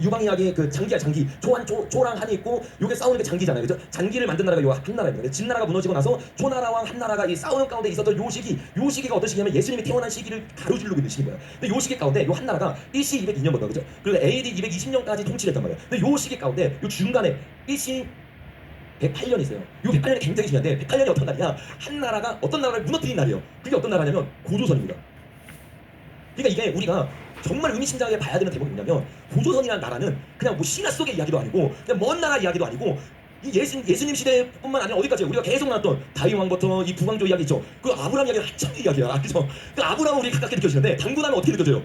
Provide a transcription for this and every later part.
유방 이야기의 그 장기야 장기 조랑 한이 있고 요게 싸우는 게 장기잖아요. 그죠? 장기를 만든 나라가 요 한나라입니다. 진나라가 무너지고 나서 초나라와 한나라가 이 싸우는 가운데 있었던 요 시기가 어떤 시기냐면 예수님이 태어난 시기를 가로지르고 있는 시기인 거예요. 근데 요 시기 가운데 요 한나라가 BC 202년부터 그죠? 그리고 AD 220년까지 통치를 했단 말이에요. 근데 요 시기 가운데 요 중간에 BC 108년이 있어요. 요 108년이 굉장히 중요한데 108년이 어떤 날이냐? 한나라가 어떤 나라를 무너뜨린 날이에요. 그게 어떤 나라냐면 고조선입니다. 그러니까 이게 우리가 정말 의미심장하게 봐야 되는 대목이 뭐냐면 고조선이라는 나라는 그냥 뭐 신화 속의 이야기도 아니고 그냥 먼 나라 이야기도 아니고 이 예수님 시대뿐만 아니라 어디까지요? 우리가 계속 나왔던 다윗 왕부터 이 부왕조 이야기 있죠. 그 아브라함 이야기는 한참 이야기야. 그죠? 그 아브라함은 우리 가깝게 느껴지는데 당군하면 어떻게 느껴져요?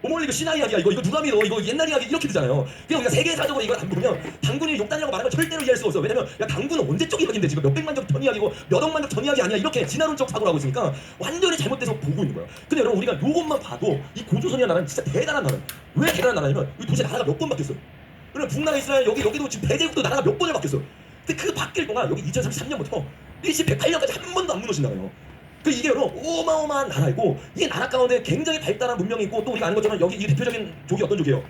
어머 이거 신화 이야기야. 이거 누가 믿어? 이거 옛날 이야기 이렇게 되잖아요. 그냥 우리가 세계사적으로 이걸 안 보면 당군이 욕단이라고 말하면 절대로 이해할 수가 없어. 왜냐면 야 당군은 언제적 이야기인데 지금 몇백만 년 전 이야기고 몇 억만 년 전 이야기 아니야. 이렇게 진화론적 사고를 하고 있으니까 완전히 잘못돼서 보고 있는 거야. 근데 여러분 우리가 요것만 봐도 이 고조선이라는 나라는 진짜 대단한 나라야. 왜 대단한 나라냐면 이 도대체 나라가 몇 번 바뀌었어. 그러면 북나라 이스라엘 여기도 지금 대제국도 나라가 몇 번을 바뀌었어. 근데 그 바뀔 동안 여기 2033년부터 BC 108년까지 한 번도 안 무너진 나라예요. 그 이게 여러분 어마어마한 나라이고 이 나라 가운데 굉장히 발달한 문명이 있고 또 우리가 아는 것처럼 여기 이 대표적인 족이 어떤 족이에요?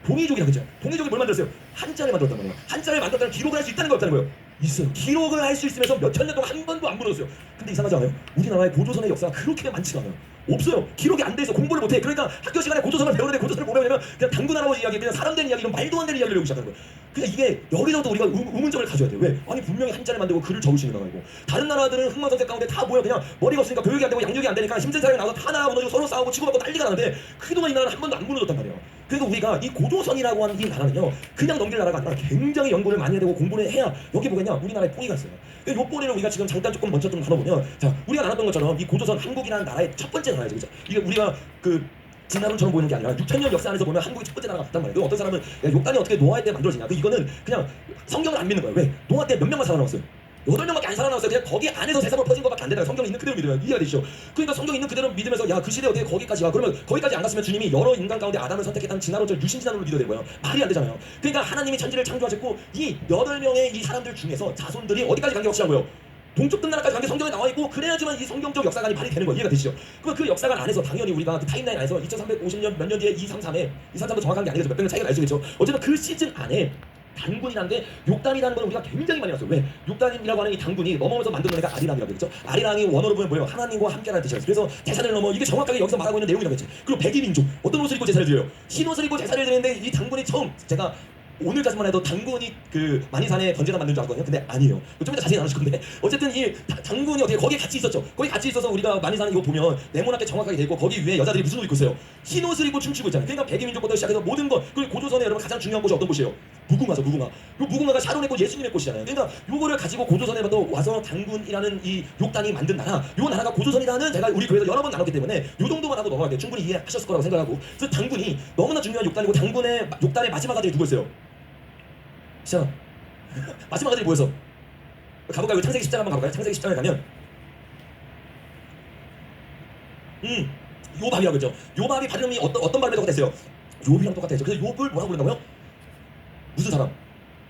동이족이라고 했죠. 동이족이 뭘 만들었어요? 한자를 만들었단 말이에요. 한자를 만들었다는 기록을 할 수 있다는 거 없다는 거예요. 있어요. 기록을 할 수 있으면서 몇천 년 동안 한 번도 안 무너졌어요. 근데 이상하지 않아요? 우리나라의 고조선의 역사가 그렇게 많지가 않아요. 없어요. 기록이 안 돼서 공부를 못해. 그러니까 학교 시간에 고조선을 배우는데 고조선을 뭐 배우냐면 그냥 당군 할아버지 이야기, 그냥 사람 된 이야기, 이런 말도 안 되는 이야기를 배우기 시작하는 거예요. 그러니까 이게 여기서도 우리가 의문점을 가져야 돼요. 왜? 아니 분명히 한자를 만들고 글을 적으시는 나라이고 다른 나라들은 흑마선생 가운데 다 모여 그냥 머리가 없으니까 교육이 안 되고 양육이 안 되니까 힘든 사람이 나와서 다 나가 무너지고 서로 싸우고 치고받고 난리가 나는데 그동안 이 나라는 한 번도 안 무너졌단 말이에요. 그래서 우리가 이 고조선이라고 하는 이 나라는요 그냥 넘길 나라가 아니라 굉장히 연구를 많이 해야 되고 공부를 해야 여기 보겠냐 우리나라에 뿌리가 있어요. 이 뿌리를 우리가 지금 잠깐 조금 먼저 좀 나눠보면 자 우리가 나눴던 것처럼 이 고조선 한국이라는 나라의 첫 번째 나라죠. 그죠? 이게 우리가 그 진화론처럼 보이는 게 아니라 6,000년 역사 안에서 보면 한국이 첫 번째 나라가 같단 말이에요. 어떤 사람은 야, 욕단이 어떻게 노아 때 만들어지냐? 이거는 그냥 성경을 안 믿는 거예요. 왜? 노아 때 몇 명만 살아남았어요? 8명밖에 안 살아남았어요. 그냥 거기 안에서 세상으로 퍼진 것밖에 안 된다. 성경 있는 그대로 믿으면 이해가 되시죠? 그러니까 성경 있는 그대로 믿으면서 야 그 시대 어떻게 거기까지 가? 그러면 거기까지 안 갔으면 주님이 여러 인간 가운데 아담을 선택했다는 진화론적 유신진화론을 믿어야 되는 거예요. 말이 안 되잖아요. 그러니까 하나님이 천지를 창조하셨고 이 8명의 이 사람들 중에서 자손들이 어디까지 간 게 확실한 거예요? 동쪽 끝나라까지 간 게 성경에 나와 있고 그래야지만 이 성경적 역사관이 발휘되는 거 이해가 되시죠? 그럼 그 역사관 안에서 당연히 우리가 그 타임라인 안에서 2350년 몇 년 뒤에 233도 정확한 게 아니겠죠. 몇백 년 차이가 날 수 있겠죠. 어쨌든 그 시즌 안에 단군이라는 게 욕단이라는 건 우리가 굉장히 많이 봤어요. 왜? 욕단이라고 하는 이 단군이 넘어오면서 만든 애가 아리랑이라고 그랬죠. 아리랑이 원어로 보면 뭐예요? 하나님과 함께라는 뜻이었어요. 그래서 제사를 넘어 이게 정확하게 여기서 말하고 있는 내용이라고 했지. 그리고 백이민족 어떤 옷을 입고 제사를 드려요? 흰 옷을 입고 제사를 드리는데 이 단군이 처음 제가 오늘까지만 해도 당군이 그 만이산에 번제단 만든 줄 알았거든요. 근데 아니에요. 좀 이따 자세히 나누실 건데 어쨌든 이 당군이 어떻게 거기에 같이 있었죠. 거기 같이 있어서 우리가 만이산 이거 보면 네모나게 정확하게 돼 있고 거기 위에 여자들이 무슨 옷 입고 있어요? 흰 옷을 입고 춤추고 있잖아요. 그러니까 백이민족부터 시작해서 모든 것 그리고 고조선에 여러분 가장 중요한 곳이 어떤 곳이에요? 무궁화죠. 무궁화. 요 무궁화가 샤론의 꽃 예수님의 꽃이잖아요. 그러니까 요거를 가지고 고조선에 와서 당군이라는 이 욕단이 만든 나라 요 나라가 고조선이라는 제가 우리 교회에서 여러 번 나눴기 때문에 요 정도만 하고 넘어갈게요. 충분히 이해하셨을 거라고 생각하고 그래서 당군이 너무나 중요한 욕단이고 당군의 욕단의 마지막 아들이 누구였어요? 시작. 마지막 아들이 뭐였어? 가볼까요? 창세기 10장 한번 가볼까요? 창세기 10장에 가면 요밥이라고 했죠. 요밥이 발음이 어떤 발음이 똑같았어요? 욥이랑 똑같았죠. 그래서 욥을 뭐라고 부른다고요? 무슨 사람?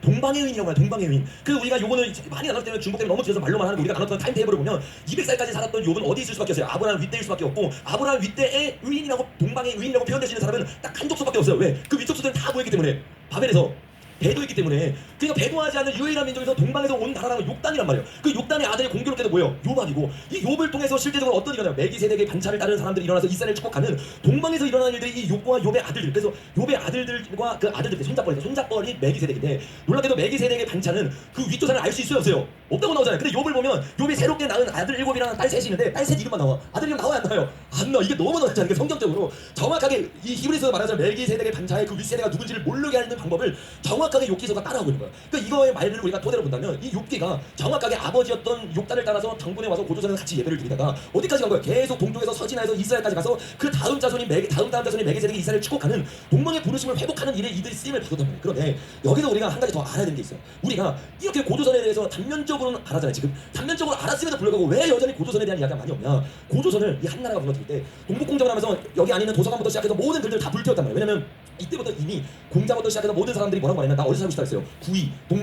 동방의 의인이라고 해요. 동방의 의인. 그 우리가 요거는 많이 나눴을 때는 중복 때문에 너무 길어서 말로만 하는 거 우리가 나눴던 타임테이블을 보면 200살까지 살았던 욥은 어디 있을 수밖에 없어요? 아브라함 윗대일 수밖에 없고 아브라함 윗대의 의인이라고 동방의 의인이라고 표현될 수 있는 사람은 딱 한 족수밖에 없어요. 왜? 그 윗족수들은 다 모였기 때문에 바벨에서 배도있기 때문에 그러니까 배도하지 않는 유일한 민족에서 동방에서 온 나라라는 욕단이란 말이에요. 그 욕단의 아들이 공교롭게도 뭐예요? 욥이고 이 욥을 통해서 실제적으로 어떤 일이 일어나요? 멜기세덱의 반차를 따르는 사람들이 일어나서 이스라엘을 축복하는 동방에서 일어나는 일들이 이 욥과 욥의 아들들 그래서 욥의 아들들과 그 아들들 손잡벌이 멜기세덱인데 놀랍게도 멜기세덱의 반차는 그 윗조상을 알 수 있어요 없어요? 없다고 나오잖아요. 근데 욥을 보면 욥이 새롭게 낳은 아들 7이랑 딸 3이 있는데 딸 3 이름만 나와. 아들 이름 나와요 안 나와요? 안 나와. 이게 너무 나왔잖아요. 그러니까 성경적으로 정확하게 이 히브리서가 말하자면 멜기세덱의 반차의 그 윗세대가 누군지를 모르게 하는 방법을 정확하게 욥기서가 따라하고 있는 거예요. 그러니까 이거의 말을 우리가 토대로 본다면 이 욥기가 정확하게 아버지였던 욕단을 따라서 당군에 와서 고조선에서 같이 예배를 드리다가 어디까지 간 거예요? 계속 동쪽에서 서진하에서 이스라엘까지 가서 그 다음 자손이 다음 자손이 멜기세덱이 이스라엘을 축복하는 동방의 부르심을 회복하는 일에 이들이 쓰임을 받았단 말이에요. 그런데 여기서 우리가 한 가지 더 알아야 되는 게 있어요. 우리가 이렇게 고조선에 대해서 단면적으로는 알았잖아요. 지금 단면적으로 알았음에도 불구하고 왜 여전히 고조선에 대한 이야기가 많이 없냐? 고조선을 이 한나라가 무너뜨릴 때 동북공정을 하면서 여기 안에 있는 도서관부터 시작해서 모든 글들 다 불태웠단 말이에요. 왜냐면 이때부터 이미 공자부터 시작해서 모든 사람들이 뭐라고 말했냐, 나 어디서 살고 싶다 했어요.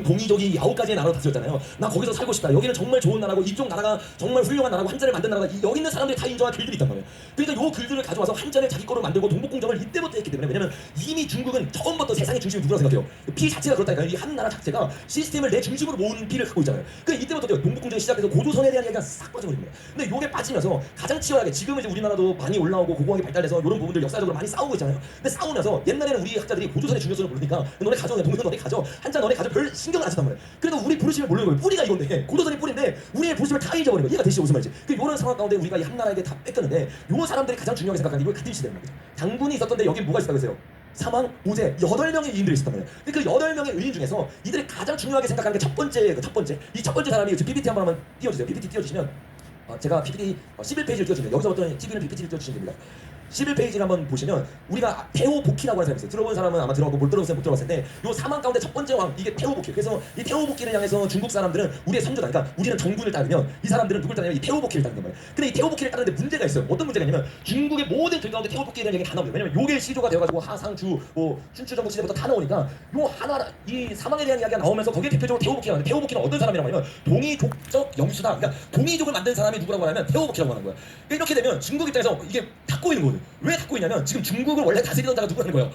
동이족이 9가지의 나라로 다스렸잖아요. 나 거기서 살고 싶다. 여기는 정말 좋은 나라고 이쪽 나라가 정말 훌륭한 나라고 한자를 만든 나라가 여기 있는 사람들이 다 인정한 글들이 있단 말이에요. 그러니까 요 글들을 가져와서 한자를 자기 거로 만들고 동북공정을 이때부터 했기 때문에, 왜냐면 이미 중국은 처음부터 세상의 중심이 누구라 생각해요? 피 자체가 그렇다니까. 이 한 나라 자체가 시스템을 내 중심으로 모은 피를 갖고 있잖아요. 그러니까 이때부터 동북공정이 시작해서 고조선에 대한 얘기가 싹 빠져버립니다. 근데 요게 빠지면서 가장 치열하게, 지금은 이제 우리나라도 많이 올라오고 고고하게 발달해서 이런 부분들 역사적으로 많이 싸우고 있잖아요. 근데 싸우면서 옛날에는 우리 학자들이 고조선의 중요성을 모르니까 너네 가져, 동선 너네 가져, 한자 너네 가져, 별 신경을 안 쓰단 말이에요. 그래도 우리 부르심을 모르는 거예요. 뿌리가 이건데, 고조선이 뿌리인데 우리의 부르심을 다 잊어버린 거예요. 이해가 되시죠 무슨 말인지? 그 요런 상황 가운데 우리가 이 한나라에게 다 뺏겼는데, 요 사람들이 가장 중요하게 생각하는 게 이걸 같은 시대라는 거죠. 당군이 있었던데 여기 뭐가 있었다고 했어요? 사망, 오제, 8명의 의인들이 있었단 말이에요. 그 8명의 의인 중에서 이들이 가장 중요하게 생각하는 게 첫 번째, 이 첫 번째 사람이 PPT 한번 띄워주세요. PPT 띄워주시면, 제가 PPT 11페이지를 띄워주시면, 여기서부터 TV는 PPT를 띄워주시면 됩니다. 11페이지를 한번 보시면 우리가 태호복희라고 하는 사람이 있어요. 들어본 사람은 아마 들어보고 못 들어본 사람은 못 들어봤을 텐데, 요 사망 가운데 첫 번째 왕, 이게 태호복희. 그래서 이 태호복희를 향해서 중국 사람들은 우리의 선조다, 그러니까 우리는 정군을 따르면 이 사람들은 누굴 따르냐면 이 태호복희를 따르는 거예요. 근데 이 태호복희를 따르는데 문제가 있어요. 어떤 문제가 있냐면 중국의 모든 글 가운데 태호복희에 대한 얘기가 다 나옵니다. 왜냐면 요게 시조가 되어가지고 하상주, 춘추전국 시대부터 다 나오니까 요 하나, 이 사망에 대한 이야기가 나오면서 거기에 대표적으로 태호복희가 나오는데, 태호복희는 어떤 사람이라고 하냐면 동이족적 영수다. 그러니까 동이족을 만든 사람이 누구라고 하냐면 태호복희라고 하는 거예요. 이렇게 되면 중국 입장에서 이게 닫고 있는 거예요. 왜 닫고 있냐면 지금 중국을 원래 다스리던 자가 누구라는 거예요?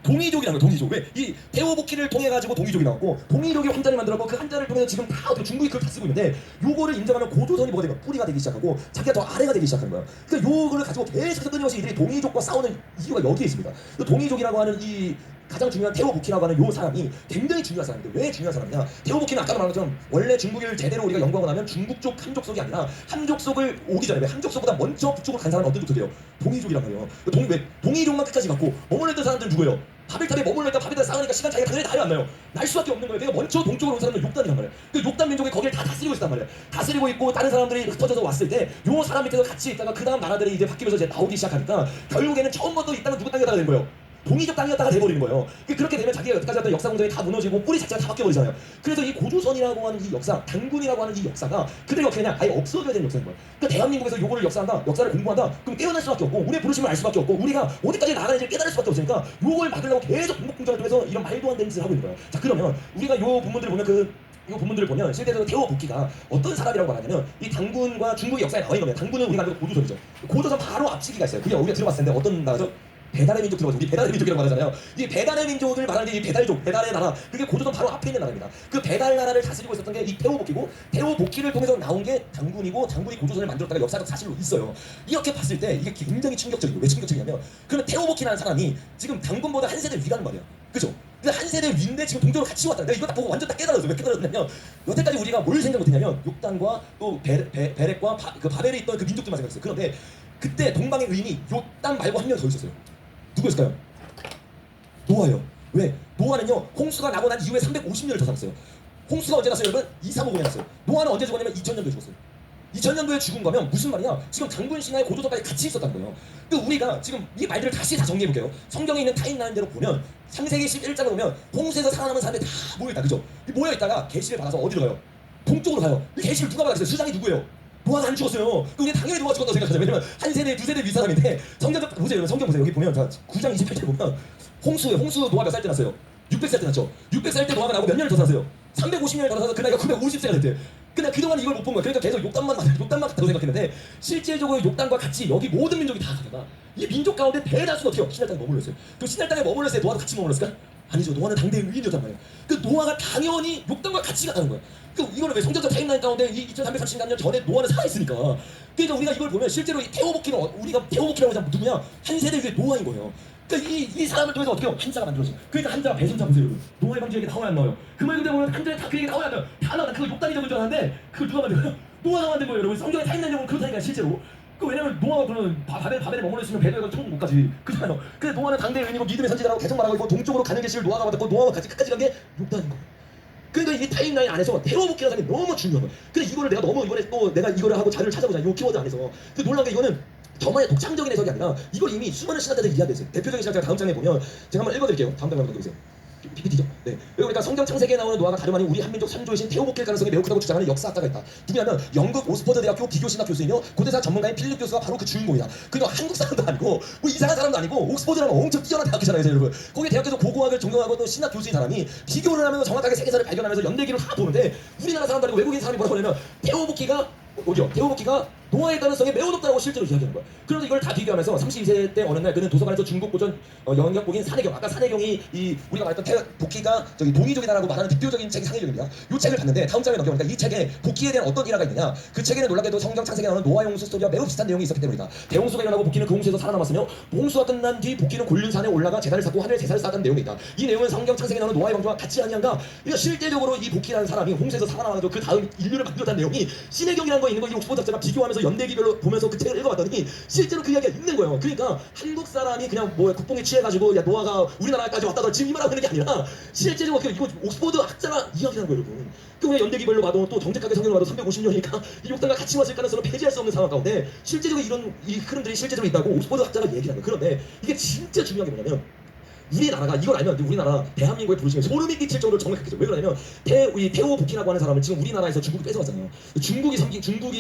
동이족이라는 거예요. 동이족. 왜? 이 태호복희를 통해 가지고 동이족이 나왔고, 동이족이 한자를 만들었고, 그 한자를 통해서 지금 다 어떻게 중국이 그걸 다 쓰고 있는데, 요거를 인정하면 고조선이 뭐가 되면 뿌리가 되기 시작하고 자기가 더 아래가 되기 시작하는 거예요. 그러니까 요거를 가지고 계속해서 끊임없이 이들이 동이족과 싸우는 이유가 여기에 있습니다. 그 동이족이라고 하는 이 가장 중요한 태호복희라고 하는 요 사람이 굉장히 중요한 사람인데, 왜 중요한 사람이냐? 태호복희는 아까도 말한 것처럼 원래 중국을 제대로 우리가 연구하고 나면 중국 쪽 함족속이 아니라 함족속을 오기 전에, 왜 함족속보다 먼저 북쪽으로 간 사람은 어떤 족속이에요? 동이족이란 말이에요. 왜 동이족만 끝까지 갔고 머물렀던 사람들은 누구예요? 바벨탑에 머물렀다 바벨탑에 싸우니까 시간 차이가 당연히 다요 안 나요? 날 수밖에 없는 거예요. 내가 먼저 동쪽으로 온 사람은 욕단이란 말이에요. 그 욕단 민족이 거기를 다 다스리고 있단 말이에요. 다스리고 있고 다른 사람들이 흩어져서 왔을 때 요 사람 밑에서 같이 있다가 그 다음 나라들이 이제 바뀌면서 이제 나오기 시작하니까 결국에는 처음부터 이 땅은 누구 땅에다가 된 거예요? 동이족 땅이었다가 돼버리는 거예요. 그렇게 되면 자기가 여태까지 했던 역사 공정이 다 무너지고 뿌리 자체가 다 바뀌어버리잖아요. 그래서 이 고조선이라고 하는 이 역사, 당군이라고 하는 이 역사가 그대로 어떻게 그냥 아예 없어져야 되는 역사인 거예요. 그러니까 대한민국에서 요거를 역사한다, 역사를 공부한다, 그럼 깨어날 수밖에 없고 우리의 부르심을 알 수밖에 없고 우리가 어디까지 나가는지 깨달을 수밖에 없으니까 요걸 막으려고 계속 동북공정을 통해서 이런 말도 안 되는 짓을 하고 있는 거예요. 자, 그러면 우리가 요 본문들을 보면 이 본문들을 보면 실제로 태호복희가 어떤 사람이라고 말하냐면 이 당군과 중국의 역사에 나와 있는 겁니다. 당군은 우리가 알고 고조선이죠. 고조선 바로 앞치기가 있어요. 그게 우리가 들어봤을 텐데 어떤 나라죠? 배달의 민족 들어봤죠. 우리 배달의 민족이라고 말하잖아요. 이 배달의 민족을 말하는 게 이 배달족, 배달의 나라, 그게 고조선 바로 앞에 있는 나라입니다. 그 배달 나라를 다스리고 있었던 게 이 태호복희고, 태호복희를 통해서 나온 게 당군이고, 당군이 고조선을 만들었다가 역사적 사실로 있어요. 이렇게 봤을 때 이게 굉장히 충격적이고, 왜 충격적이냐면 그러면 태호복희라는 사람이 지금 당군보다 한 세대 위라는 말이야. 그죠? 근데 한 세대 위인데 지금 동쪽으로 같이 왔다. 내가 이거 딱 보고 완전 딱 깨달았어. 왜 깨달았냐면 여태까지 우리가 뭘 생각 못했냐면 욕단과 또 베렉과 그 바벨에 있던 그 민족들만 생각했어요. 그런데 그때 동방의 의인이 욕단 말고 한 명 더 있었어요. 누구였을까요? 노아예요. 왜? 노아는요, 홍수가 나고 난 이후에 350년을 더 살았어요. 홍수가 언제 났어요, 여러분? 235년에 났어요. 노아는 언제 죽었냐면 2000년도에 죽었어요. 2000년도에 죽은 거면 무슨 말이냐? 지금 당군 신화의 고조선까지 같이 있었다는 거예요. 그 우리가 지금 이 말들을 다시 다 정리해 볼게요. 성경에 있는 타임라인 대로 보면 창세기 11장을 보면 홍수에서 살아남은 사람들이 다 모여있다, 그죠? 모여 있다가 계시를 받아서 어디로 가요? 동쪽으로 가요. 이 계시를 누가 받았어요? 수장이 누구예요? 노아가 안 죽었어요. 우리 당연히 노아 죽었다고 생각하죠. 왜냐면 한 세대, 두 세대 윗사람인데, 성경 보세요. 성경 보세요. 여기 보면 9장 28절 보면 홍수 노아 몇 살 때 났어요? 600살 때 났죠. 600살 때 노아가 나고 몇 년을 더 살았어요? 350년을 더 살아서 그 나이가 950세가 됐대. 근데 그동안 이걸 못 본 거야. 그러니까 계속 욕단만 같다고 생각했는데, 실제적으로 욕단과 같이 여기 모든 민족이 다 가다가 이 민족 가운데 대다수가 어떻게 신할 땅에 머물렀어요. 그 신할 땅에 머물렀을 때 노아도 같이 머물렀을까? 아니죠. 노아는 당대의 의인이었단 말이에요. 그 노아가 당연히 욕단과 같이 갔다는 거야. 그 이거는 왜 성경적 타임라인 가운데 이 2330년 전에 노아는 살아있으니까. 그러니까 우리가 이걸 보면 실제로 이 태호복희는 우리가 태호복희라고 하면 누구냐? 한 세대 위에 노아인 거예요. 그러니까 이 사람을 통해서 어떻게 해요? 한자가 만들어져. 그러니까 한자가 배선자 보세요, 여러분. 노아의 방지 얘기 나와야 안 나와요? 그 말 그대로 보면 한자에 다 그 얘기 나와야 안 나와요? 다 나와. 그거 욕단이 적은 줄 알았는데 그걸 누가 만든 거예요? 노아가 만든 거예요, 여러분. 성경의 타임라인적으로 그렇다니까 실제로. 그 왜냐면 노아가 그러면 바벨에 머물러 있으면 배도에 가서 천국 못 가지. 그렇잖아요. 근데 노아는 당대의 의인이고 믿음의 선지자라고 계속 말하고 있고, 동쪽으로 가는 계시를 노아가 받았고, 노아가 같이 끝까지 간 게 욕단인 거예요. 그러니까 이 타임라인 안에서 태호복희라는 사람이 너무 중요한 거예요. 근데 이거를 내가 너무 이번에 또 내가 이거를 하고 자료를 찾아보자. 이 키워드 안에서. 그 놀란 게 이거는 저만의 독창적인 해석이 아니라 이걸 이미 수많은 신학자들이 이야기했어요. 대표적인 신학자가 다음 장에 보면 제가 한번 읽어드릴게요. 다음 장에 한번 읽어보세요. PPT죠. 네. 그러니까 성경 창세기에 나오는 노아가 다름 아닌 우리 한민족 선조이신 테오복힐 가능성이 매우 크다고 주장하는 역사학자가 있다. 누구냐면 영국 오스퍼드 대학교 비교신학 교수이며 고대사 전문가인 필립 교수가 바로 그 주인공이다. 그냥 한국 사람도 아니고 뭐 이상한 사람도 아니고 옥스퍼드라는 엄청 뛰어난 대학교잖아요, 여러분. 거기 대학교에서 고고학을 전공하고 또 신학 교수인 사람이 비교를 하면서 정확하게 세계사를 발견하면서 연대기를 다 보는데 우리나라 사람도 아니고 외국인 사람이 뭐라고 하냐면 테오복키가 뭐죠? 테오복키가 노아의 가능성이 매우 높다고 실제로 이야기하는 거야. 그래서 이걸 다 비교하면서 32세 때 어느 날 그는 도서관에서 중국 고전 영역복인 산해경, 아까 산해경이 이 우리가 말했던 복희가 저기 동이족이다라고 말하는 대표적인 책이 산해경입니다. 이 책을 봤는데 다음 장에 넘겨보니까 이 책에 복희에 대한 어떤 일화가 있느냐? 그 책에는 놀랍게도 성경 창세기에 나오는 노아 홍수 스토리와 매우 비슷한 내용이 있었기 때문이다. 대홍수가 일어나고 복희는 그 홍수에서 살아남았으며 홍수가 끝난 뒤 복희는 골륜산에 올라가 제단을 쌓고 하늘에 제사를 쌓았다는 내용이 있다. 이 내용은 성경 창세기에 나오는 노아의 왕조와 같이 아니한가? 그러니까 실제적으로 이 복희라는 사람이 홍수에서 살아남아서 그 다음 인류를 만들었다는 내용이 신해경이라는 거 있는 거 이 옥스퍼드 작자가 비교하면서 연대기별로 보면서 그 책을 읽어봤더니 실제로 그 이야기가 있는 거예요. 그러니까 한국 사람이 그냥 뭐 국뽕에 취해가지고 야 노아가 우리나라까지 왔다가 지금 이 말하고 있는 게 아니라 실제적으로 이거 옥스퍼드 학자가 이야기하는 거예요, 여러분. 그 연대기별로 봐도 또 정직하게 성경을 봐도 350년이니까 이 욕당과 같이 왔을 가능성을 배제할 수 없는 상황 가운데 실제적으로 이런 이 흐름들이 실제적으로 있다고 옥스퍼드 학자가 얘기하는 거예요. 그런데 이게 진짜 중요한 게 뭐냐면 우리나라가 이걸 알면 우리나라 대한민국의 부르심에 소름이 끼칠 정도로 정확하겠죠. 왜 그러냐면 테오복희라고 하는 사람을 지금 우리나라에서 중국이 뺏어갔잖아요. 중국이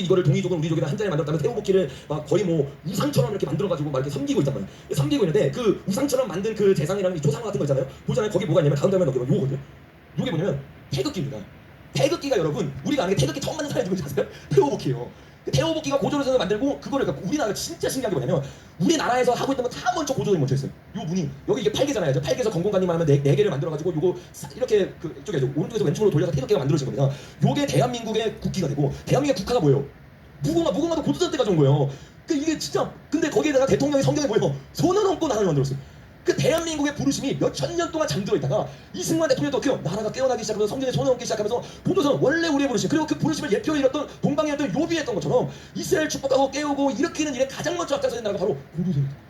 이거를 동이족을 우리족이랑 한 자리에 만들었다면 테오복희를 막 거의 뭐 우상처럼 이렇게 만들어가지고 막 이렇게 섬기고 있단 말이에요. 섬기고 있는데 그 우상처럼 만든 그 재상이라는 이 조상 같은 거 있잖아요. 보잖아요. 거기 뭐가 있냐면 다음 장면 넘기면 요거거든요. 요게 뭐냐면 태극기입니다. 태극기가 여러분 우리가 아는 게 태극기 처음 만든 사람이 누군지 아세요? 테오복희예요. 테오복희가 고조선을 만들고 그거를 갖고 우리나라가 진짜 신기한 게 뭐냐면 우리나라에서 하고 있던 거 다 먼저 고조선이 먼저 했어요. 요 문이 여기 이게 8개잖아요. 8개에서 건공관님만 하면 4개를 만들어가지고 요거 이렇게 그쪽에 오른쪽에서 왼쪽으로 돌려서 태극기가 만들어진 겁니다. 요게 대한민국의 국기가 되고 대한민국의 국가가 뭐예요? 무궁화도 고조선 때 가져온 거예요. 그 이게 진짜 근데 거기에다가 대통령이 성경에 뭐예요? 손을 얹고 나라를 만들었어요. 그 대한민국의 부르심이 몇 천 년 동안 잠들어 있다가 이승만 대통령도 어떻게요? 나라가 깨어나기 시작하면서 성전에 손을 얹기 시작하면서 보조선 원래 우리의 부르심 그리고 그 부르심을 예표 잃었던 동방이었던 요비했던 것처럼 이스라엘 축복하고 깨우고 일으키는 일에 가장 먼저 앞장서는 나라가 바로 보조선입니다.